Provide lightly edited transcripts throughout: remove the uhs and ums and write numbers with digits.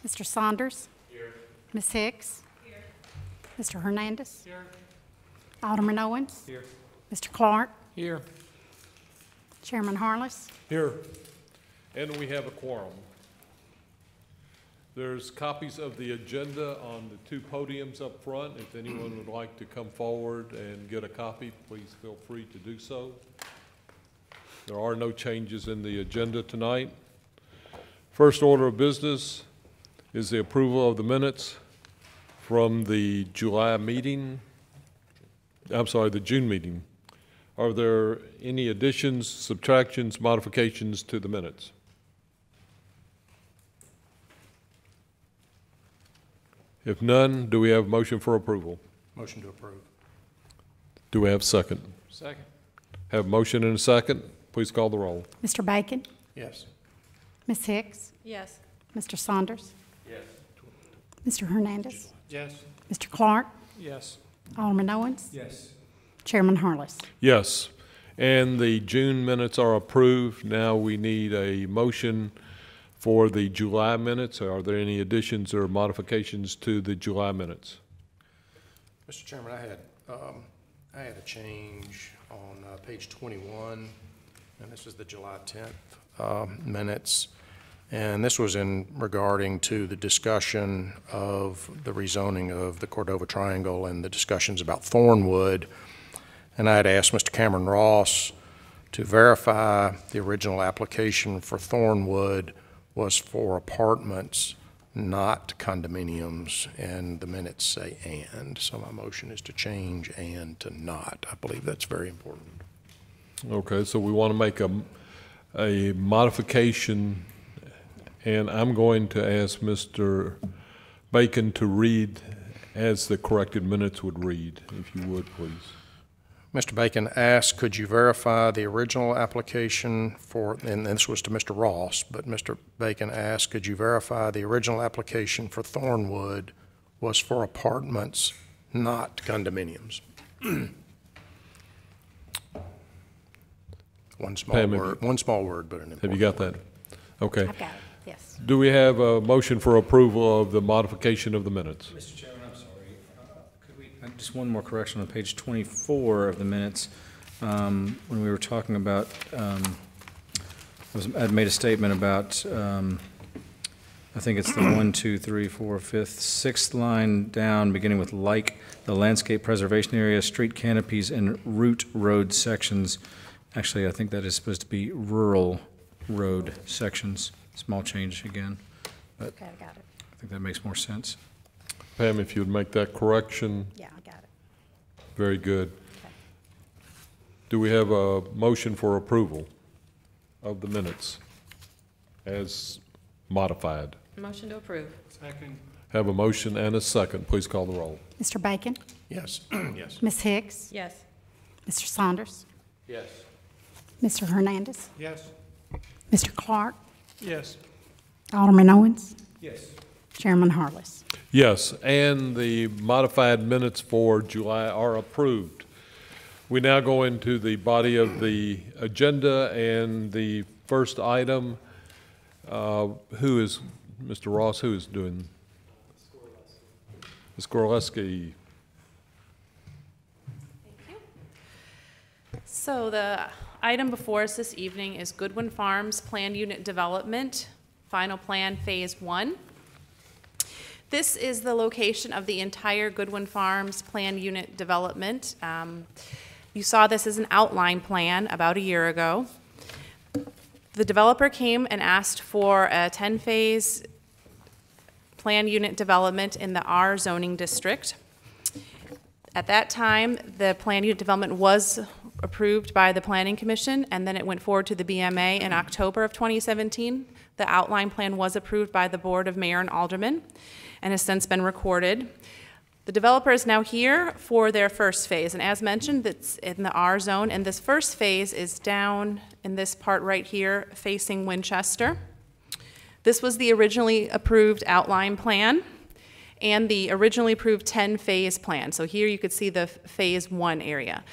Mr. Saunders? Here. Ms. Hicks? Here. Mr. Hernandez? Here. Alderman Owens? Here. Mr. Clark? Here. Chairman Harless? Here. And we have a quorum. There's copies of the agenda on the two podiums up front. If anyone would like to come forward and get a copy, please feel free to do so. There are no changes in the agenda tonight. First order of business is the approval of the minutes from the July meeting. I'm sorry, the June meeting. Are there any additions, subtractions, modifications to the minutes? If none, do we have a motion for approval? Motion to approve. Do we have a second? Second. Have a motion and a second. Please call the roll. Mr. Bacon? Yes. Ms. Hicks? Yes. Mr. Saunders? Yes. Mr. Hernandez? Yes. Mr. Clark? Yes. Alderman Owens? Yes. Chairman Harless? Yes. And the June minutes are approved. Now we need a motion for the July minutes. Are there any additions or modifications to the July minutes? Mr. Chairman, I had a change on page 21, and this is the July 10th minutes. And this was in regarding to the discussion of the rezoning of the Cordova Triangle and the discussions about Thornwood. And I had asked Mr. Cameron Ross to verify the original application for Thornwood was for apartments, not condominiums, and the minutes say and. So my motion is to change and to not. I believe that's very important. Okay, so we want to make a modification, and I'm going to ask Mr. Bacon to read as the corrected minutes would read, if you would, please. Mr. Bacon asked, could you verify the original application for, and this was to Mr. Ross, but Mr. Bacon asked, could you verify the original application for Thornwood was for apartments, not condominiums? One small word, but an important Have you got that? Okay. I've got it, yes. Do we have a motion for approval of the modification of the minutes? Mr. Chairman, I'm sorry. Could we, just one more correction on page 24 of the minutes. When we were talking about, I'd made a statement about, I think it's the 1, 2, 3, 4, 5th, 6th line down, beginning with like the landscape preservation area, street canopies, and route road sections. Actually, I think that is supposed to be rural road sections. Small change again, but Okay, I got it. I think that makes more sense. Pam, if you would make that correction. Yeah, I got it. Very good. Okay. Do we have a motion for approval of the minutes as modified? Motion to approve. Second. Have a motion and a second. Please call the roll. Mr. Bacon? Yes. Yes. Ms. Hicks? Yes. Mr. Saunders? Yes. Mr. Hernandez? Yes. Mr. Clark? Yes. Alderman Owens? Yes. Chairman Harless? Yes, and the modified minutes for July are approved. We now go into the body of the agenda, and the first item, who is, Mr. Ross, who is doing? Ms. Gorleski. So the item before us this evening is Goodwin Farms Planned Unit Development, Final Plan Phase 1. This is the location of the entire Goodwin Farms Planned Unit Development. You saw this as an outline plan about a year ago. The developer came and asked for a 10-phase planned unit development in the R zoning district. At that time, the planned unit development was approved by the Planning Commission, and then it went forward to the BMA in October of 2017. The outline plan was approved by the Board of Mayor and Aldermen and has since been recorded. The developer is now here for their first phase, and as mentioned, it's in the R zone, and this first phase is down in this part right here facing Winchester. This was the originally approved outline plan and the originally approved 10-phase plan. So here you could see the phase 1 area.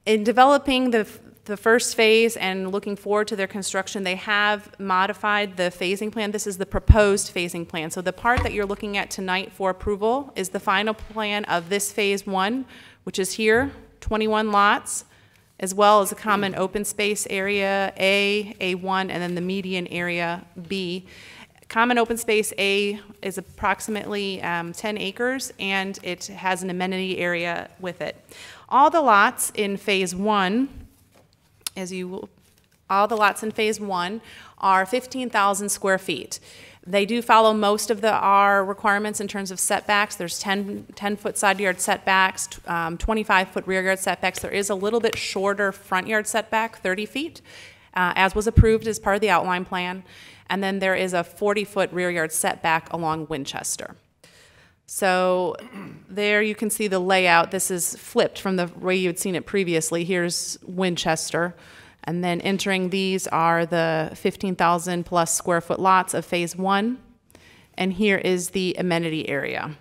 In developing the the first phase and looking forward to their construction, they have modified the phasing plan. This is the proposed phasing plan. So the part that you're looking at tonight for approval is the final plan of this phase 1, which is here, 21 lots, as well as a common open space area A1, and then the median area B. Common open space A is approximately 10 acres, and it has an amenity area with it. All the lots in phase 1, all the lots in phase 1 are 15,000 square feet. They do follow most of our requirements in terms of setbacks. There's 10-foot side yard setbacks, 25-foot rear yard setbacks. There is a little bit shorter front yard setback, 30 feet, as was approved as part of the outline plan. And then there is a 40-foot rear yard setback along Winchester. So there you can see the layout. This is flipped from the way you had seen it previously. Here's Winchester. And then entering these are the 15,000 plus square foot lots of phase 1. And here is the amenity area.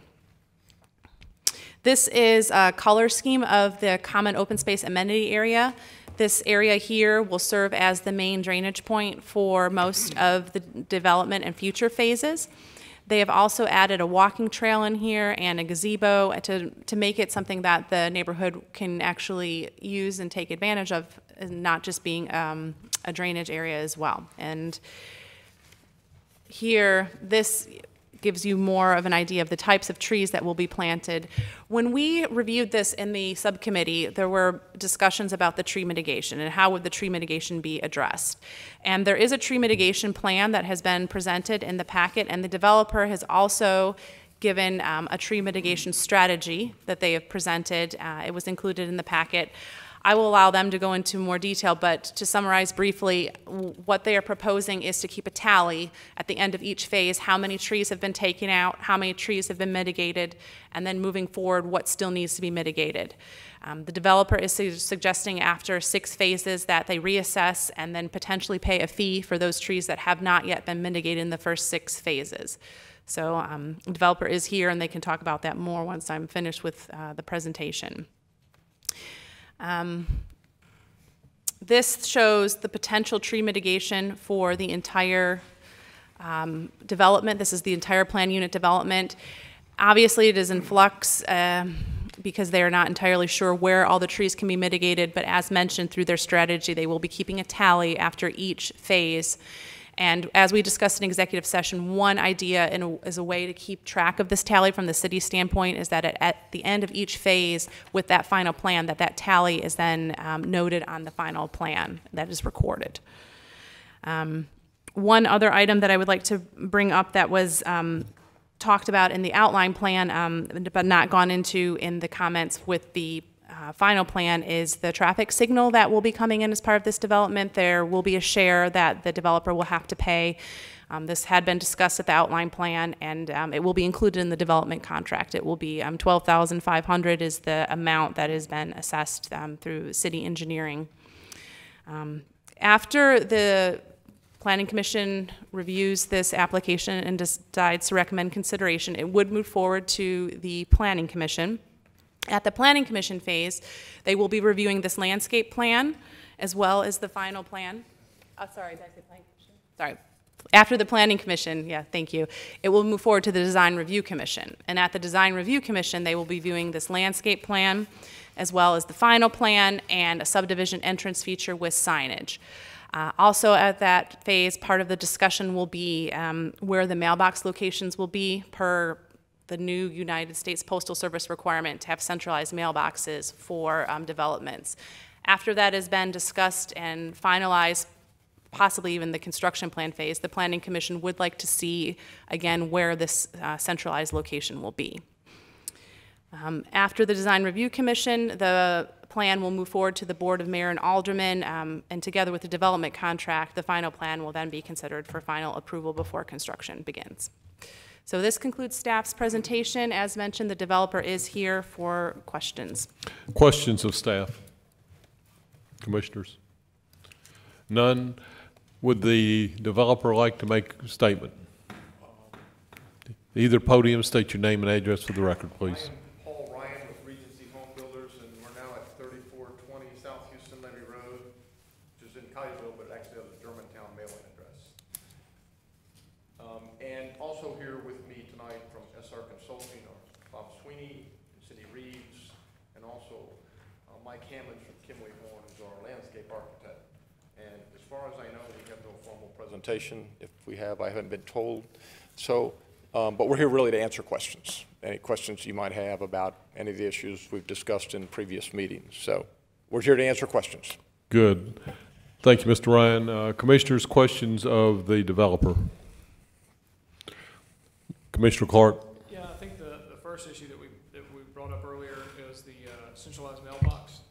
This is a color scheme of the common open space amenity area. This area here will serve as the main drainage point for most of the development and future phases. They have also added a walking trail in here and a gazebo to make it something that the neighborhood can actually use and take advantage of, and not just being a drainage area as well. And here, this gives you more of an idea of the types of trees that will be planted. When we reviewed this in the subcommittee, there were discussions about the tree mitigation and how would the tree mitigation be addressed. And there is a tree mitigation plan that has been presented in the packet, and the developer has also given a tree mitigation strategy that they have presented. It was included in the packet. I will allow them to go into more detail, but to summarize briefly, what they are proposing is to keep a tally at the end of each phase, how many trees have been taken out, how many trees have been mitigated, and then moving forward, what still needs to be mitigated. The developer is suggesting after 6 phases that they reassess and then potentially pay a fee for those trees that have not yet been mitigated in the first 6 phases. So the developer is here, and they can talk about that more once I'm finished with the presentation. This shows the potential tree mitigation for the entire development. This is the entire plan unit development. Obviously, it is in flux because they are not entirely sure where all the trees can be mitigated, but as mentioned through their strategy, they will be keeping a tally after each phase. And as we discussed in executive session, one idea as a way to keep track of this tally from the city's standpoint is that at the end of each phase with that final plan, that tally is then noted on the final plan that is recorded. One other item that I would like to bring up that was talked about in the outline plan, but not gone into in the comments with the final plan is the traffic signal that will be coming in as part of this development. There will be a share that the developer will have to pay. This had been discussed at the outline plan, and it will be included in the development contract. It will be $12,500 is the amount that has been assessed through city engineering. After the Planning Commission reviews this application and decides to recommend consideration, it would move forward to the Planning Commission. At the Planning Commission phase, they will be reviewing this landscape plan as well as the final plan. Oh, sorry, did I say Planning Commission? Sorry. After the Planning Commission, yeah, thank you, it will move forward to the Design Review Commission. And at the Design Review Commission, they will be viewing this landscape plan as well as the final plan and a subdivision entrance feature with signage. Also at that phase, part of the discussion will be where the mailbox locations will be per the new United States Postal Service requirement to have centralized mailboxes for developments. After that has been discussed and finalized, possibly even the construction plan phase, the Planning Commission would like to see, again, where this centralized location will be. After the Design Review Commission, the plan will move forward to the Board of Mayor and Aldermen, and together with the development contract, the final plan will then be considered for final approval before construction begins. So this concludes staff's presentation. As mentioned, the developer is here for questions. Questions of staff? Commissioners? None? Would the developer like to make a statement? Either podium, state your name and address for the record, please. I am Paul Ryan with Regency Home Builders, and we're now at 3420 South Houston Levy Road. our consulting, Bob Sweeney, Cindy Reeves, and also Mike Hammond from Kimley Horn, who's our landscape architect. And as far as I know, we have no formal presentation. If we have, I haven't been told. So, but we're here really to answer questions. Any questions you might have about any of the issues we've discussed in previous meetings. So we're here to answer questions. Good. Thank you, Mr. Ryan. Commissioners, questions of the developer? Commissioner Clark? Yeah, I think the first issue that we brought up earlier is the centralized mailbox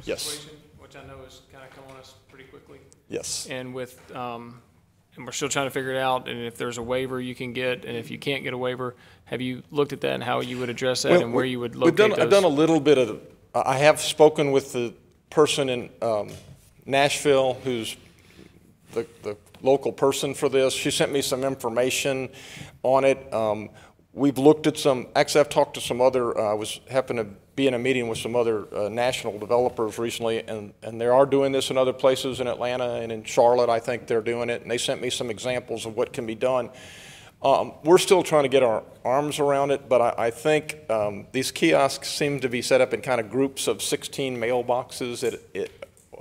Yes. situation, which I know has kind of come on us pretty quickly. Yes. And with and we're still trying to figure it out. And if there's a waiver you can get, and if you can't get a waiver, have you looked at that and how you would address that, and where you would locate those? I've done a little bit of. I have spoken with the person in Nashville who's the local person for this. She sent me some information on it. We've looked at some, actually I've talked to some other, happened to be in a meeting with some other national developers recently, and they are doing this in other places in Atlanta and in Charlotte. I think they're doing it, and they sent me some examples of what can be done. We're still trying to get our arms around it, but I think these kiosks seem to be set up in kind of groups of 16 mailboxes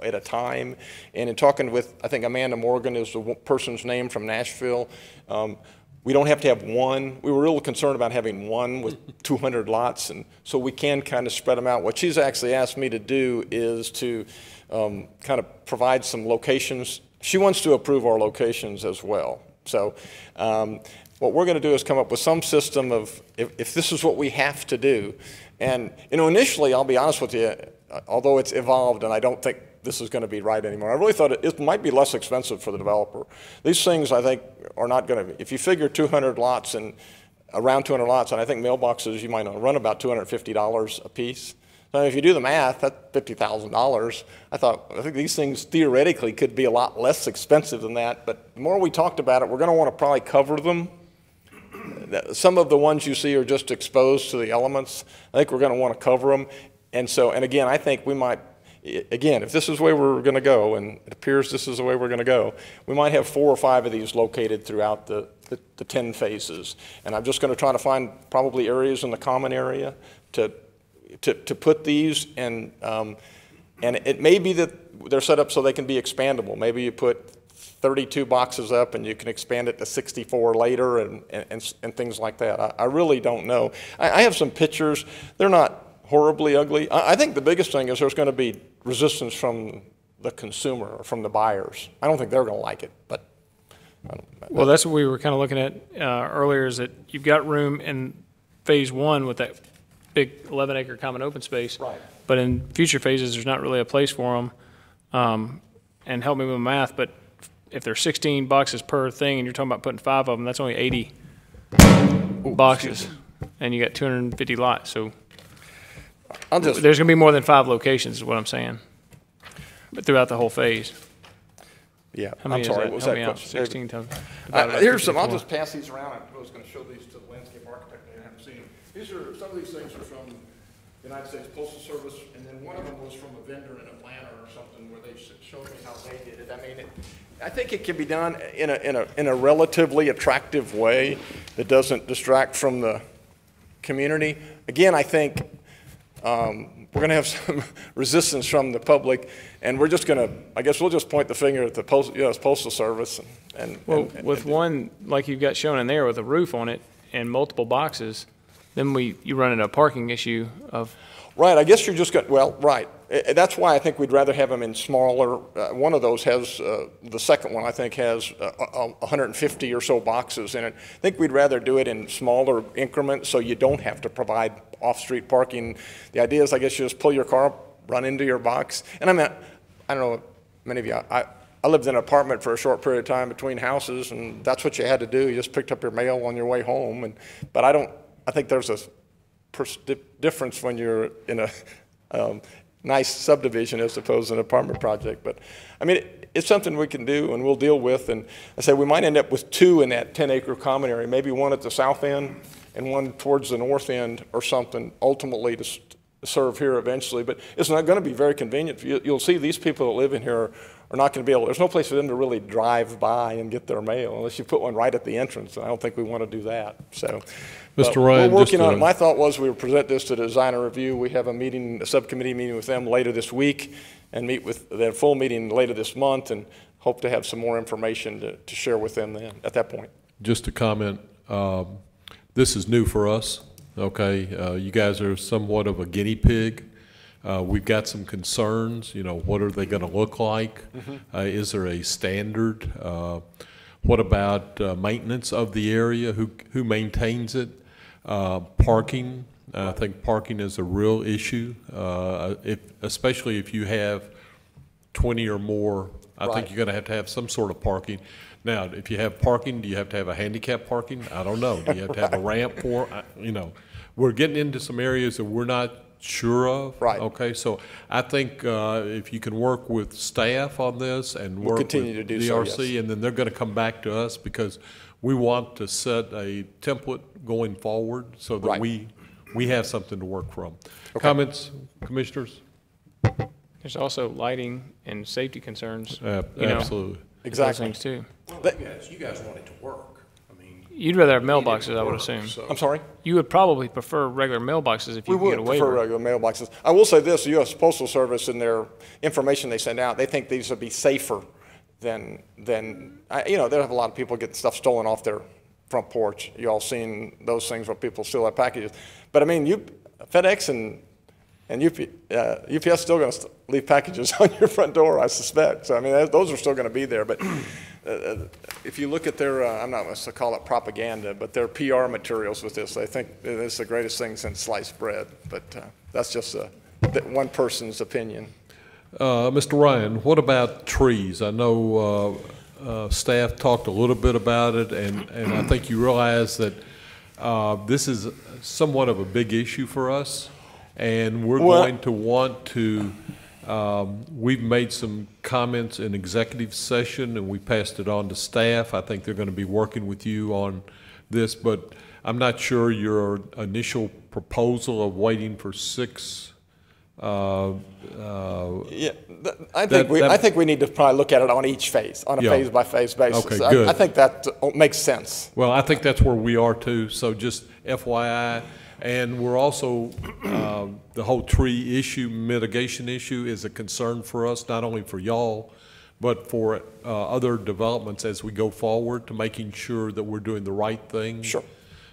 at a time. And in talking with, I think Amanda Morgan is the person's name from Nashville, we don't have to have one. We were real concerned about having one with 200 lots, and so we can kind of spread them out. What she's actually asked me to do is to kind of provide some locations. She wants to approve our locations as well. So what we're going to do is come up with some system of, if this is what we have to do. And, you know, initially, I'll be honest with you, although it's evolved and I don't think this is going to be right anymore, I really thought it might be less expensive for the developer. These things, I think, are not going to, if you figure 200 lots and around 200 lots, and I think mailboxes, you might run about $250 a piece. So if you do the math, that's $50,000. I think these things theoretically could be a lot less expensive than that, but the more we talked about it, we're going to want to probably cover them. Some of the ones you see are just exposed to the elements. I think we're going to want to cover them. And so, and again, I think we might, again, if this is the way we're going to go, and it appears this is the way we're going to go, we might have 4 or 5 of these located throughout the 10 phases. And I'm just going to try to find probably areas in the common area to put these, and it may be that they're set up so they can be expandable. Maybe you put 32 boxes up and you can expand it to 64 later and things like that. I really don't know. I have some pictures. They're not horribly ugly. I think the biggest thing is there's going to be resistance from the consumer or from the buyers. I don't think they're going to like it, but Well, that's what we were kind of looking at earlier, is that you've got room in phase 1 with that big 11-acre common open space. Right. But in future phases, there's not really a place for them. And help me with my math, but if there's 16 boxes per thing and you're talking about putting 5 of them, that's only 80 boxes. And you got 250 lots. So there's going to be more than 5 locations is what I'm saying, but throughout the whole phase. Yeah, How many I'm sorry, is what was Help that me out. question? 16 times. Here's some, I'll just pass these around. I was going to show these to the landscape architect. I haven't seen them. These are, some of these things are from the United States Postal Service, and then one of them was from a vendor in Atlanta or something where they showed me how they did it. I mean, I think it can be done in a relatively attractive way that doesn't distract from the community. Again, I think we're going to have some resistance from the public, and we're just going to, I guess we'll just point the finger at the U.S. Postal Service. With one, like you've got shown in there with a roof on it and multiple boxes, then you run into a parking issue of. Right, I guess you're just going, well, right. That's why I think we'd rather have them in smaller, one of those has, the second one I think has 150 or so boxes in it. I think we'd rather do it in smaller increments so you don't have to provide off-street parking. The idea is, I guess, you just pull your car up, run into your box. And I mean, I don't know, many of you, I lived in an apartment for a short period of time between houses, and that's what you had to do. You just picked up your mail on your way home. But I think there's a difference when you're in a nice subdivision as opposed to an apartment project. But I mean, it's something we can do and we'll deal with. And I say we might end up with 2 in that 10-acre common area, maybe one at the south end and one towards the north end or something, ultimately to serve here eventually. But it's not going to be very convenient. You'll see these people that live in here are not going to be able, there's no place for them to really drive by and get their mail unless you put one right at the entrance. And I don't think we want to do that. So, Mr. Ryan, we're working just, on it. My thought was we would present this to the design and review. We have a meeting, a subcommittee meeting with them later this week, and meet with their full meeting later this month, and hope to have some more information to share with them then at that point. Just to comment, this is new for us, okay? You guys are somewhat of a guinea pig. We've got some concerns, you know, what are they going to look like? Is there a standard? What about maintenance of the area? Who maintains it? Parking. I think parking is a real issue, especially if you have 20 or more. I think you're going to have some sort of parking. Now, if you have parking, do you have to have a handicap parking? I don't know. Do you have to have a ramp for? You know, we're getting into some areas that we're not sure of. Right. Okay, so I think if you can work with staff on this and We'll work continue with to do so, DRC, yes. and then they're going to come back to us because we want to set a template going forward so that Right. we have something to work from. Comments, commissioners? There's also lighting and safety concerns, you know, Absolutely. those Exactly. things too. Well, you guys want it to work. I mean, You'd rather have you need it to mailboxes, I would work, assume. so- I'm sorry? You would probably prefer regular mailboxes if We you could get would a waiver. prefer regular mailboxes. I will say this, the U.S. Postal Service in their information they send out, they think these would be safer than you know, they have a lot of people get stuff stolen off their front porch. You all seen those things where people steal their packages. But I mean, FedEx and UPS still going to leave packages on your front door, I suspect. So I mean, those are still going to be there. But if you look at their, I'm not going to call it propaganda, but their PR materials with this, I think it's the greatest thing since sliced bread. But that's just one person's opinion. Mr. Ryan, what about trees? I know staff talked a little bit about it, and I think you realize that this is somewhat of a big issue for us, and we're going to want to, we've made some comments in executive session, and we passed it on to staff. I think they're going to be working with you on this, but I'm not sure your initial proposal of waiting for 6 Yeah, I think we need to probably look at it on each phase, on a phase-by-phase basis. Okay, good. I think that makes sense. Well, I think that's where we are too, so just FYI. And we're also, the whole tree issue, mitigation issue is a concern for us, not only for y'all, but for other developments as we go forward to making sure that we're doing the right thing. Sure.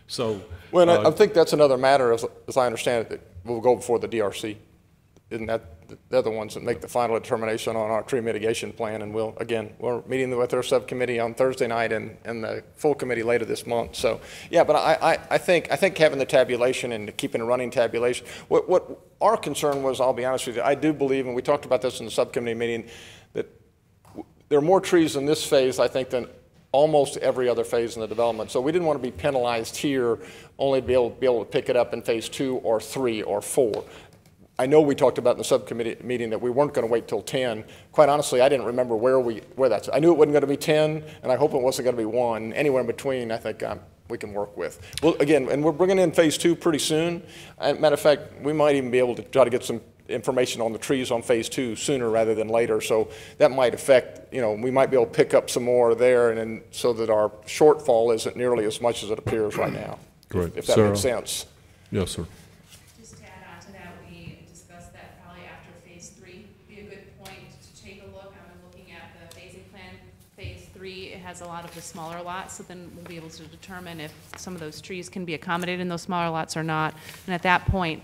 So. Well, I think that's another matter, as I understand it, that will go before the DRC. Isn't that, they're the ones that make the final determination on our tree mitigation plan, and we're meeting with their subcommittee on Thursday night and the full committee later this month. So, yeah, but I think having the tabulation and keeping a running tabulation, what our concern was, I'll be honest with you, I do believe, and we talked about this in the subcommittee meeting, that there are more trees in this phase, I think, than almost every other phase in the development. So we didn't want to be penalized here, only to be able to pick it up in phase 2 or 3 or 4. I know we talked about in the subcommittee meeting that we weren't going to wait till 10. Quite honestly, I didn't remember where that's. I knew it wasn't going to be 10, and I hope it wasn't going to be 1. Anywhere in between, I think we can work with. Well, again, and we're bringing in phase 2 pretty soon. Matter of fact, we might even be able to try to get some information on the trees on phase 2 sooner rather than later. So that might affect, you know, we might be able to pick up some more there, and then so that our shortfall isn't nearly as much as it appears right now. Great. If that Sarah? makes sense. Yes, sir. Just to add on to that, we discussed that probably after phase 3 would be a good point to take a look. I've been looking at the phasing plan. Phase 3, it has a lot of the smaller lots, so then we'll be able to determine if some of those trees can be accommodated in those smaller lots or not. And at that point,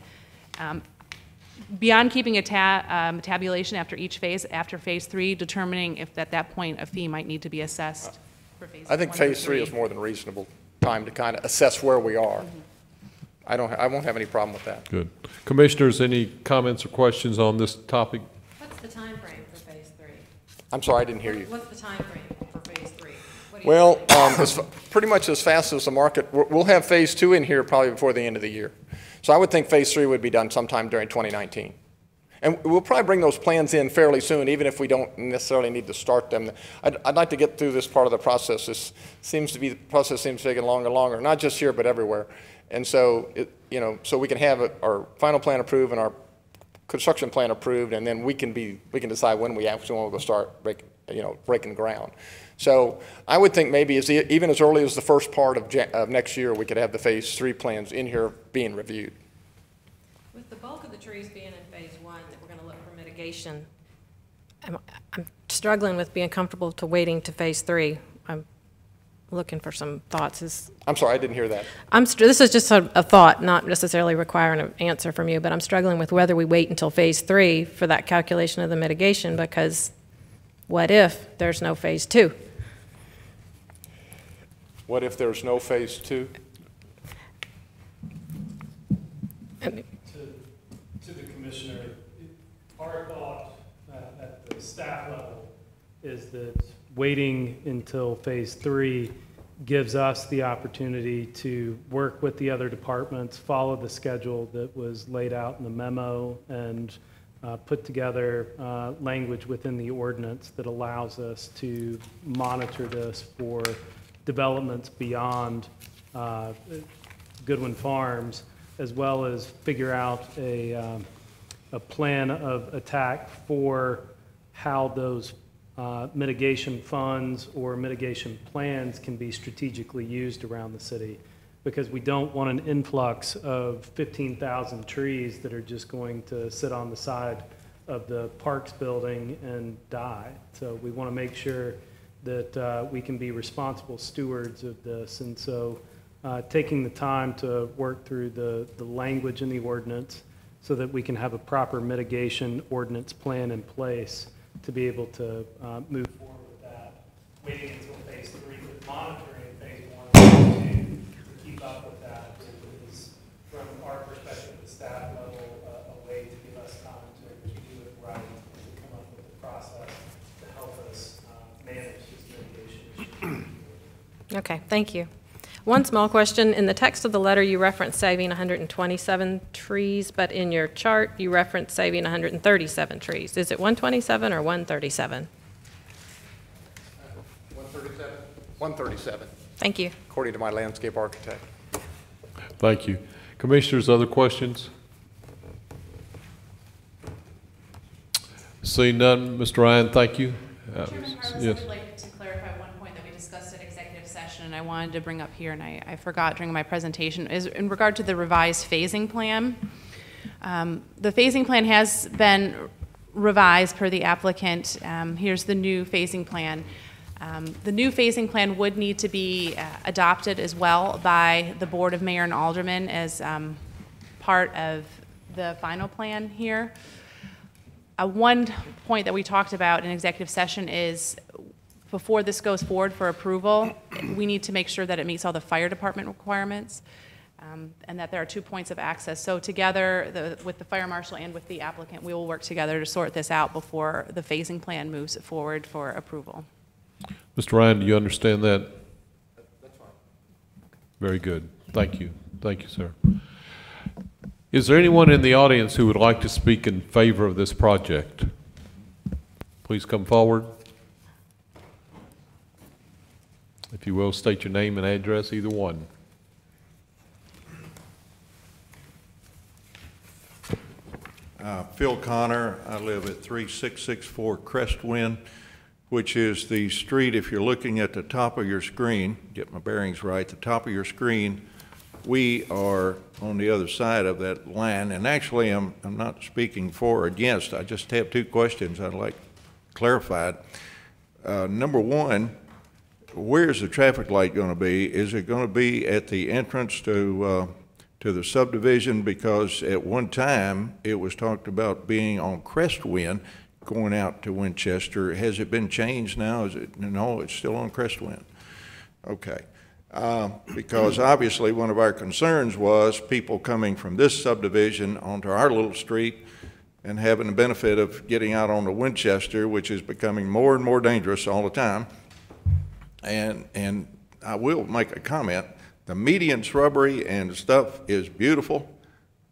beyond keeping a tabulation after each phase, after phase 3, determining if at that point a fee might need to be assessed for phase 1 I think or phase 3 is 3. more than reasonable time to kind of assess where we are. I won't have any problem with that. Good. Commissioners, any comments or questions on this topic? What's the time frame for phase 3? I'm sorry, I didn't hear you. What's the time frame for phase 3? What do you Well, think? pretty much as fast as the market, we'll have phase 2 in here probably before the end of the year. So I would think phase 3 would be done sometime during 2019. And we'll probably bring those plans in fairly soon, even if we don't necessarily need to start them. I'd like to get through this part of the process. The process seems taking longer and longer, not just here, but everywhere. And so, so we can have our final plan approved and our construction plan approved, and then we can decide when we actually want to go start breaking ground. So I would think maybe even as early as the first part of next year, we could have the Phase 3 plans in here being reviewed. With the bulk of the trees being in phase 1, that we're going to look for mitigation, I'm struggling with being comfortable to waiting to phase 3. I'm looking for some thoughts. I'm sorry, I didn't hear that. This is just a thought, not necessarily requiring an answer from you, but I'm struggling with whether we wait until phase 3 for that calculation of the mitigation, because what if there's no phase 2? What if there's no phase 2? To the commissioner, our thought at the staff level is that waiting until phase 3 gives us the opportunity to work with the other departments, follow the schedule that was laid out in the memo, and put together language within the ordinance that allows us to monitor this for developments beyond Goodwin Farms, as well as figure out a plan of attack for how those mitigation funds or mitigation plans can be strategically used around the city, because we don't want an influx of 15,000 trees that are just going to sit on the side of the Parks building and die. So we want to make sure that we can be responsible stewards of this. And so taking the time to work through the language in the ordinance so that we can have a proper mitigation ordinance plan in place to be able to move forward with that. Waiting until phase 3, but monitoring phase 1 and 2 to keep up with that is, from our perspective at the staff level, a way to give us time to do it right and to come up with a process to help us manage this mitigation issue. Okay, thank you. One small question. In the text of the letter, you reference saving 127 trees, but in your chart, you reference saving 137 trees. Is it 127 or 137? 137. 137, Thank you. according to my landscape architect. Thank you. Commissioners, other questions? Seeing none, Mr. Ryan, thank you. Chairman Harless, I would like to clarify one point that we discussed at executive session, and I wanted to bring up here, and I forgot during my presentation, is in regard to the revised phasing plan. The phasing plan has been revised per the applicant. Here's the new phasing plan. The new phasing plan would need to be adopted as well by the Board of Mayor and Aldermen as part of the final plan here. One point that we talked about in executive session is before this goes forward for approval, we need to make sure that it meets all the fire department requirements and that there are 2 points of access. So together, with the fire marshal and with the applicant, we will work together to sort this out before the phasing plan moves forward for approval. Mr. Ryan, do you understand that? That's fine. Very good. Thank you. Thank you, sir. Is there anyone in the audience who would like to speak in favor of this project? Please come forward. If you will, state your name and address, either one. Phil Connor. I live at 3664 Crestwind, which is the street, if you're looking at the top of your screen, get my bearings right, the top of your screen, we are on the other side of that line. And actually, I'm not speaking for or against. I just have 2 questions I'd like clarified. Number one, where's the traffic light going to be? Is it going to be at the entrance to the subdivision? Because at one time, it was talked about being on Crestwind going out to Winchester. Has it been changed now? Is it, no, it's still on Crestwind. Okay. Because obviously one of our concerns was people coming from this subdivision onto our little street and having the benefit of getting out onto Winchester, which is becoming more and more dangerous all the time. And I will make a comment. The median shrubbery and stuff is beautiful,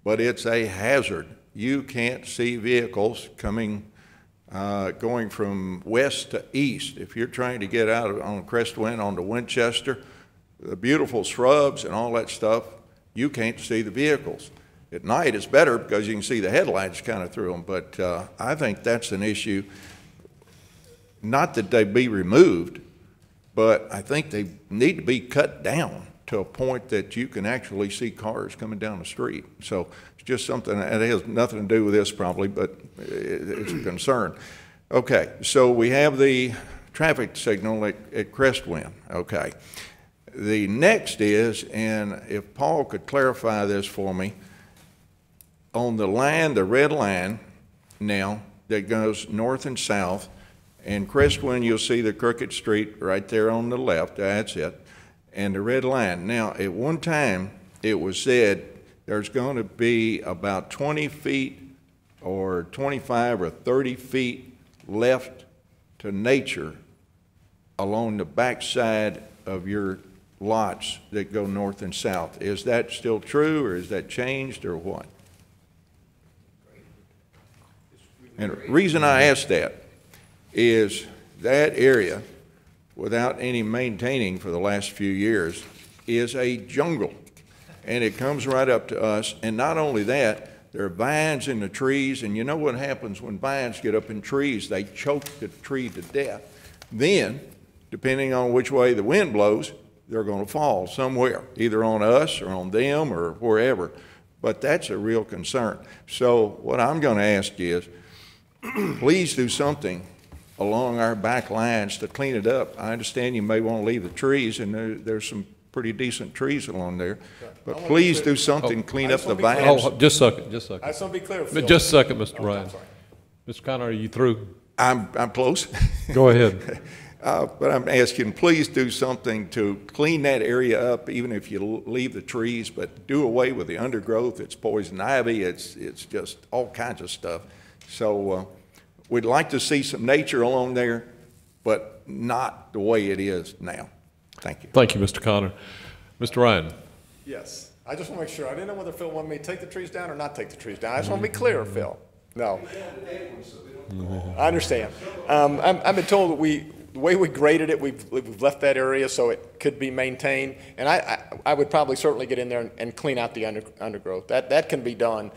but it's a hazard. You can't see vehicles coming, going from west to east. If you're trying to get out on Crestwind onto Winchester, the beautiful shrubs and all that stuff, you can't see the vehicles. At night, it's better because you can see the headlights kind of through them, but I think that's an issue. Not that they be removed, but I think they need to be cut down to a point that you can actually see cars coming down the street. So it's just something, and it has nothing to do with this probably, but it's a concern. Okay, so we have the traffic signal at Crestwind. Okay. The next is, and if Paul could clarify this for me, on the line, the red line now that goes north and south, and Crestwind, you'll see the crooked street right there on the left, that's it, and the red line. Now, at one time, it was said there's going to be about 20 feet or 25 or 30 feet left to nature along the backside of your lots that go north and south. Is that still true, or is that changed, or what? And the reason I ask that is that area, without any maintaining for the last few years, is a jungle. And it comes right up to us. And not only that, there are vines in the trees, and you know what happens when vines get up in trees? They choke the tree to death. Then, depending on which way the wind blows, they're going to fall somewhere, either on us or on them or wherever. But that's a real concern. So what I'm going to ask is, please do something along our back lines to clean it up. I understand you may want to leave the trees, and there's some pretty decent trees along there. But please do something, clean up the vines. Oh, just a second, just a second. I just want to be clear, Phil. Just a second, Mr. Oh, Ryan. I'm sorry. Mr. Connor, are you through? I'm close. Go ahead. But I'm asking, please do something to clean that area up, even if you leave the trees, but do away with the undergrowth. It's poison ivy. It's just all kinds of stuff. So we'd like to see some nature along there, but not the way it is now. Thank you. Thank you, Mr. Connor. Mr. Ryan. Yes, I just want to make sure. I didn't know whether Phil wanted me to take the trees down or not take the trees down. I just want to be clear, Phil. No. I understand. I've been told that the way we graded it, we've left that area so it could be maintained. And I would probably certainly get in there and clean out the undergrowth. That can be done.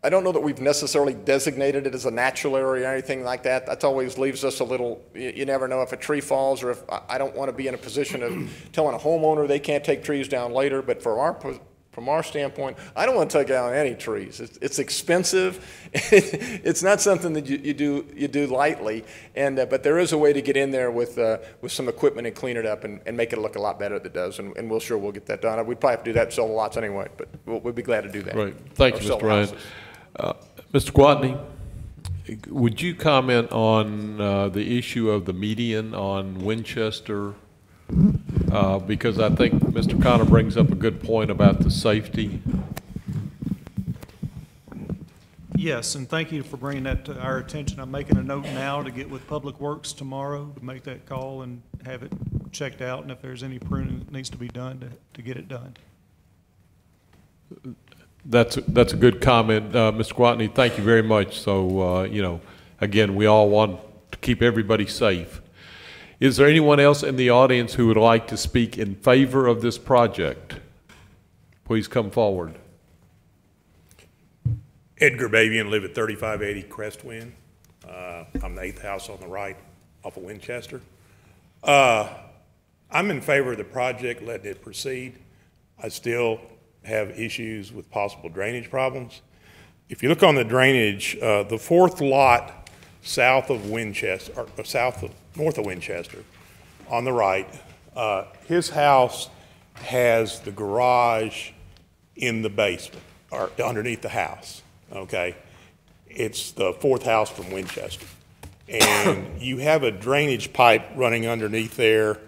I don't know that we've necessarily designated it as a natural area or anything like that. That always leaves us a little, you never know if a tree falls, or if I don't want to be in a position of telling a homeowner they can't take trees down later. But from our standpoint, I don't want to take down any trees. It's expensive. It's not something that you do lightly. And but there is a way to get in there with some equipment and clean it up and make it look a lot better than it does. And we'll get that done. We'd probably have to do that in several lots anyway, but we'd be glad to do that. Right. Thank you, Mr. Ryan. Mr. Gwatney, would you comment on the issue of the median on Winchester? Because I think Mr. Connor brings up a good point about the safety. Yes, and thank you for bringing that to our attention. I'm making a note now to get with Public Works tomorrow to make that call and have it checked out, and if there's any pruning that needs to be done to get it done. That's a good comment, Mr. Gwatney. Thank you very much. So, you know, again, we all want to keep everybody safe. Is there anyone else in the audience who would like to speak in favor of this project? Please come forward. Edgar Babian, live at 3580 Crestwind. I'm the 8th house on the right off of Winchester. I'm in favor of the project, letting it proceed. I still have issues with possible drainage problems. If you look on the drainage, the 4th lot south of Winchester, or north of Winchester, on the right, his house has the garage in the basement, or underneath the house, okay? It's the 4th house from Winchester. And you have a drainage pipe running underneath there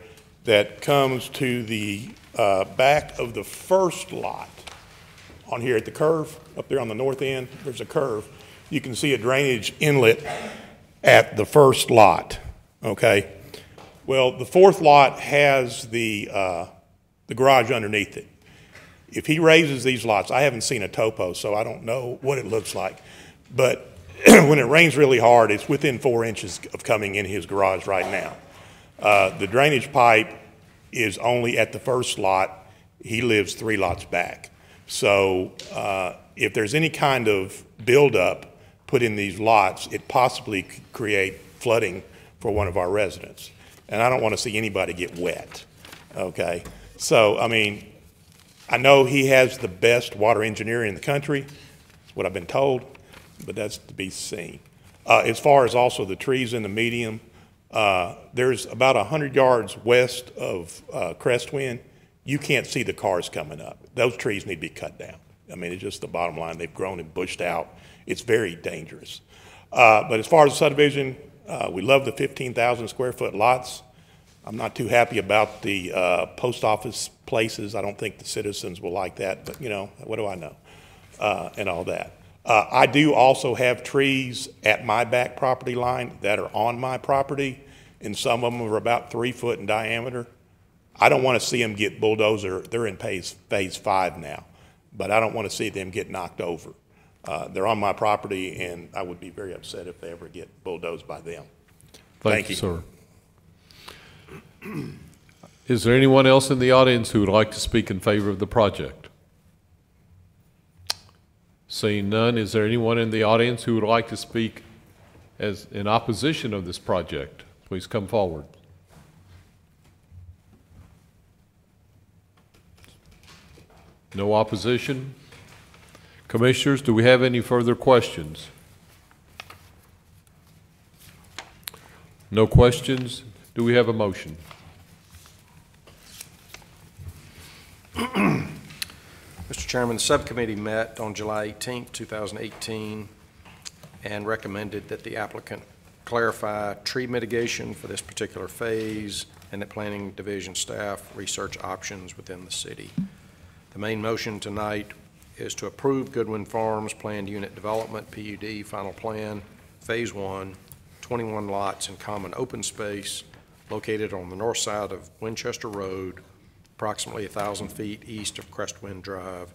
that comes to the back of the 1st lot. On here at the curve, up there on the north end, there's a curve. You can see a drainage inlet at the 1st lot, okay? Well, the 4th lot has the garage underneath it. If he raises these lots, I haven't seen a topo, so I don't know what it looks like. But when it rains really hard, it's within 4 inches of coming in his garage right now. The drainage pipe is only at the 1st lot. He lives 3 lots back. So if there's any kind of buildup put in these lots, it possibly could create flooding for one of our residents. And I don't want to see anybody get wet, okay? So, I mean, I know he has the best water engineer in the country, that's what I've been told, but that's to be seen. As far as also the trees in the medium, there's about 100 yards west of Crestwind. You can't see the cars coming up. Those trees need to be cut down. I mean, it's just the bottom line. They've grown and bushed out. It's very dangerous. But as far as the subdivision, we love the 15,000 square foot lots. I'm not too happy about the post office places. I don't think the citizens will like that, but you know, what do I know? And all that. I do also have trees at my back property line that are on my property, and some of them are about 3 foot in diameter. I don't want to see them get bulldozer. They're in phase 5 now, but I don't want to see them get knocked over. They're on my property, and I would be very upset if they ever get bulldozed by them. Thank you, sir. Is there anyone else in the audience who would like to speak in favor of the project? Seeing none, is there anyone in the audience who would like to speak as in opposition of this project? Please come forward. No opposition? Commissioners, do we have any further questions? No questions? Do we have a motion? Mr. Chairman, the subcommittee met on July 18, 2018, and recommended that the applicant clarify tree mitigation for this particular phase and that Planning Division staff research options within the city. The main motion tonight is to approve Goodwin Farms Planned Unit Development, PUD, Final Plan, Phase 1, 21 lots in common open space located on the north side of Winchester Road, approximately 1,000 feet east of Crestwind Drive.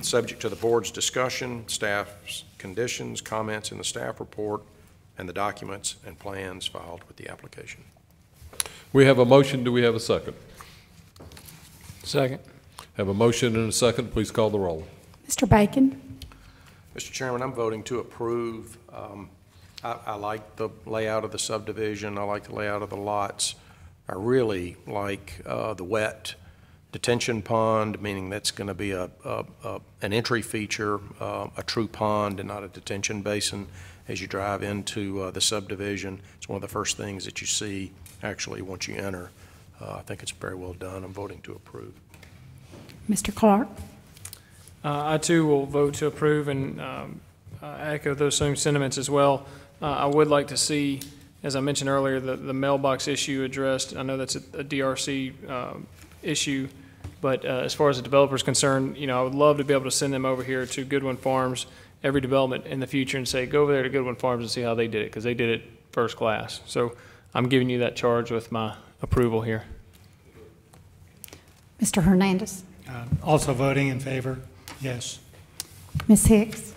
Subject to the board's discussion, staff's conditions, comments in the staff report, and the documents and plans filed with the application. We have a motion. Do we have a second? Second. Have a motion and a second. Please call the roll. Mr. Bacon? Mr. Chairman, I'm voting to approve. I like the layout of the subdivision. I like the layout of the lots. I really like the wet detention pond, meaning that's going to be an entry feature, a true pond and not a detention basin as you drive into the subdivision. It's one of the first things that you see actually once you enter. I think it's very well done. I'm voting to approve. Mr. Clark? I too will vote to approve and echo those same sentiments as well. I would like to see, as I mentioned earlier, the mailbox issue addressed. I know that's a DRC issue, but as far as the developer is concerned, I would love to be able to send them over here to Goodwin Farms, every development in the future, and say, go over there to Goodwin Farms and see how they did it, because they did it first class. So I'm giving you that charge with my approval here. Mr. Hernandez? Also voting in favor, yes. Ms. Hicks?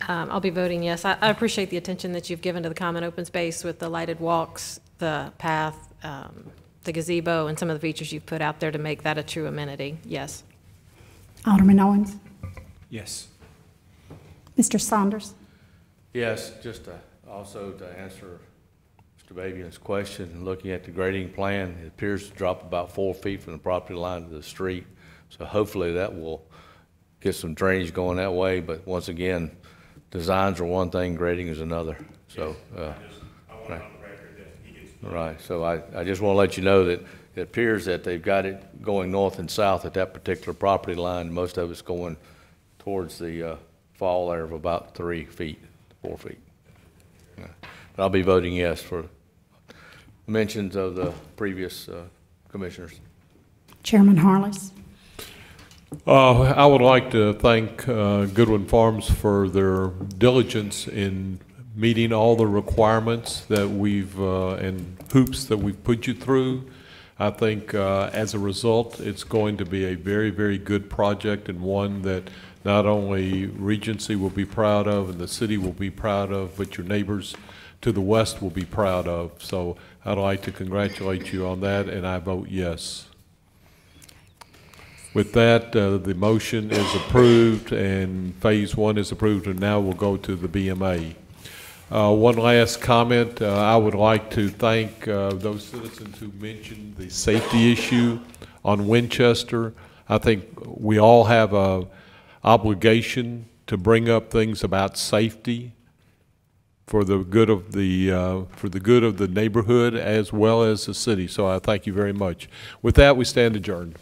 I'll be voting yes. I appreciate the attention that you've given to the common open space with the lighted walks, the path, the gazebo, and some of the features you've put out there to make that a true amenity. Yes. Alderman Owens? Yes. Mr. Saunders? Yes, just also to answer Mr. Babian's question, looking at the grading plan, it appears to drop about 4 feet from the property line to the street. So hopefully that will get some drainage going that way. But once again, designs are one thing, grading is another. So, right. So I just want to let you know that it appears that they've got it going north and south at that particular property line. Most of it's going towards the fall there of about 3 feet, 4 feet. Yeah. But I'll be voting yes for mentions of the previous commissioners. Chairman Harless? I would like to thank Goodwin Farms for their diligence in meeting all the requirements that we've and hoops that we've put you through. I think as a result, it's going to be a very, very good project, and one that not only Regency will be proud of and the city will be proud of, but your neighbors to the west will be proud of. So I'd like to congratulate you on that, and I vote yes. With that, the motion is approved and phase one is approved, and now we'll go to the BMA. One last comment. I would like to thank those citizens who mentioned the safety issue on Winchester. I think we all have a obligation to bring up things about safety for the good of the neighborhood as well as the city. So I thank you very much. With that, we stand adjourned.